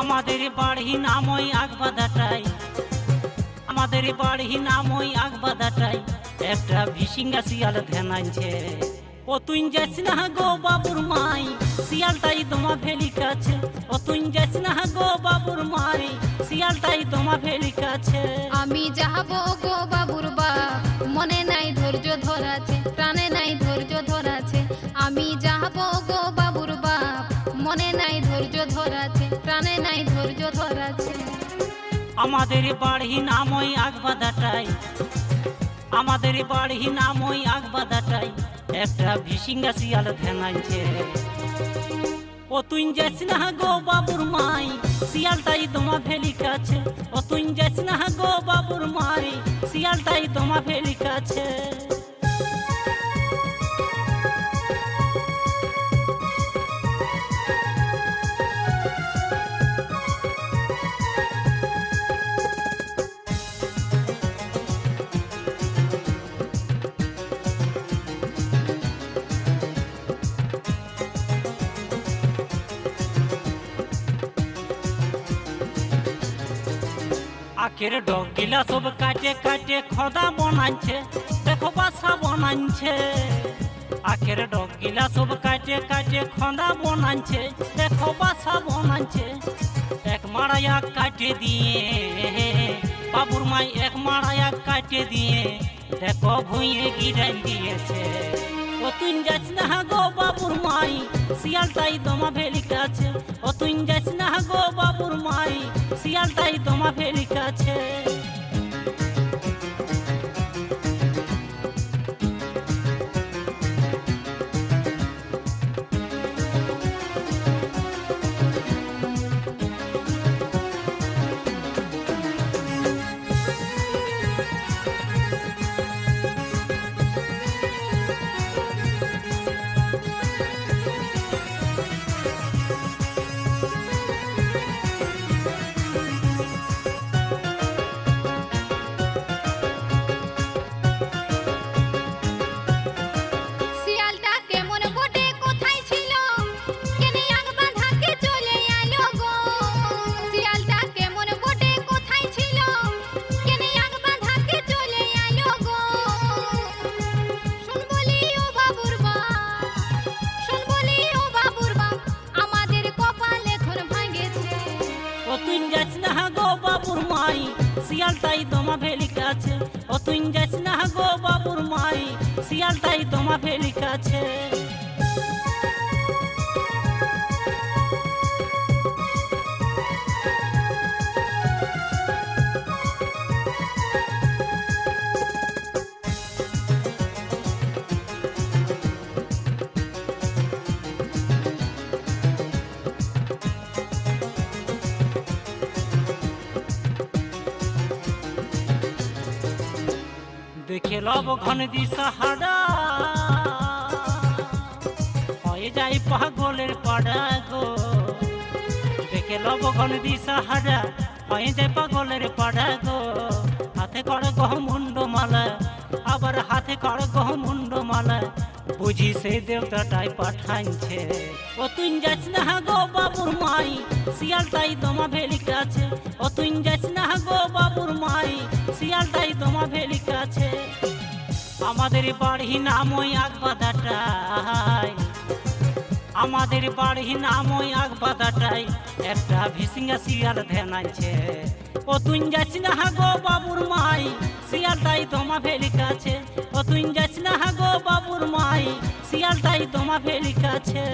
আমাদের বাড়ি নাম ওই আগবাদাটাই, আমাদের বাড়ি নাম ওই আগবাদাটাই, একটা ভিসিঙ্গা শিয়াল ধ্যান আনছে। ও তুই যাস না গো বাবুর মাই, শিয়ালটাই তোমা ভেলি কাছে। ও তুই যাস না গো বাবুর মাই, শিয়ালটাই তোমা ভেলি কাছে। আমি যাবো গো বাবুর বাপ, মনে নাই ধৈর্য ধরাছে, প্রাণে নাই ধৈর্য ধরাছে। আমি যাবো গো বাবুর বাপ, মনে নাই ধৈর্য ধরাছে, প্রাণে নাই ধৈর্য ধরাছে। আমাদের বাড়ি নাম ওই আগবাদাটাই, আমাদের বাড়ি নাম ওই আগবাদাটাই, একটা ভিসিঙ্গা শিয়াল ধ্যান আনছে। ও তুই যাস না গো বাবুর মাই, শিয়ালটাই তোমা ভেলি কাছে। ও তুই যাস না গো বাবুর মাই, শিয়ালটাই তোমা ভেলি কাছে। আখের ডগ গিলা সব কাটে কাটে খোদা বানাচ্ছে, দেখো বাসা বানাচ্ছে। আখের ডগ গিলা সব কাটে কাটে খোদা বানাচ্ছে, দেখো বাসা বানাচ্ছে। এক মারায়া কাটে দিয়ে বাবুর মাই, এক মারায়া কাটে দিয়ে দেখো ভুঁয়ে গিরাই দিয়েছে। ও তুই যাস না গো বাবুর মাই, শিয়ালটাই তোমা ভেলি কাছে। ও তুই যাস না গো বাবুর মাই, শিয়ালটাই তোমা ভেলি কাছে। শিয়ালটা কেমন বটে, কোথায় ছিল, কেনে আগবাধাকে চলে আলো গো। শিয়ালটা কেমন বটে, কোথায় ছিল, কেনে আগবাধাকে চলে আলো গো। শুন বলি ও বাবুর বাপ, শুন বলি ও বাবুর বাপ, আমাদের কপাল এখন ভাঙেছে। ও তুই যাস না গো বাবুর মাই, শিয়ালটাই তোমা ভেলি কাছে। ও তুই যাস না গো বাবুর মাই, শিয়ালটাই তোমা ভেলি কাছে। দেখে লব ঘন দিশাহারা, হয়ে যাই পাগলের পাড়া গো। দেখে লব ঘন দিশাহারা, হয়ে যায় পাগলের পাড়া গো। হাতে কর গহ মুন্ড মালা, আবার হাতে কর গহ মুন্ড মালা, বুঝি সেই দেবতাটাই পাঠাইছে। ও তুই যাস না গো বাবুর মাই, শিয়ালটাই তোমা ভেলি কাছে। ও তুই যাস না গো বাবুর মাই, শিয়ালটাই তোমা ভেলি কাছে। আমাদের বাড়ি নাম ওই আগবাদাটাই, আমাদের বাড়ি নাম ওই আগবাদাটাই, একটা ভিসিঙ্গা শিয়াল ধ্যান আনছে। ও তুই যাস না গো বাবুর মাই, শিয়ালটাই তোমা ভেলি কাছে। ও তুই যাস না গো বাবুর মাই, শিয়ালটাই তোমা ভেলি কাছে।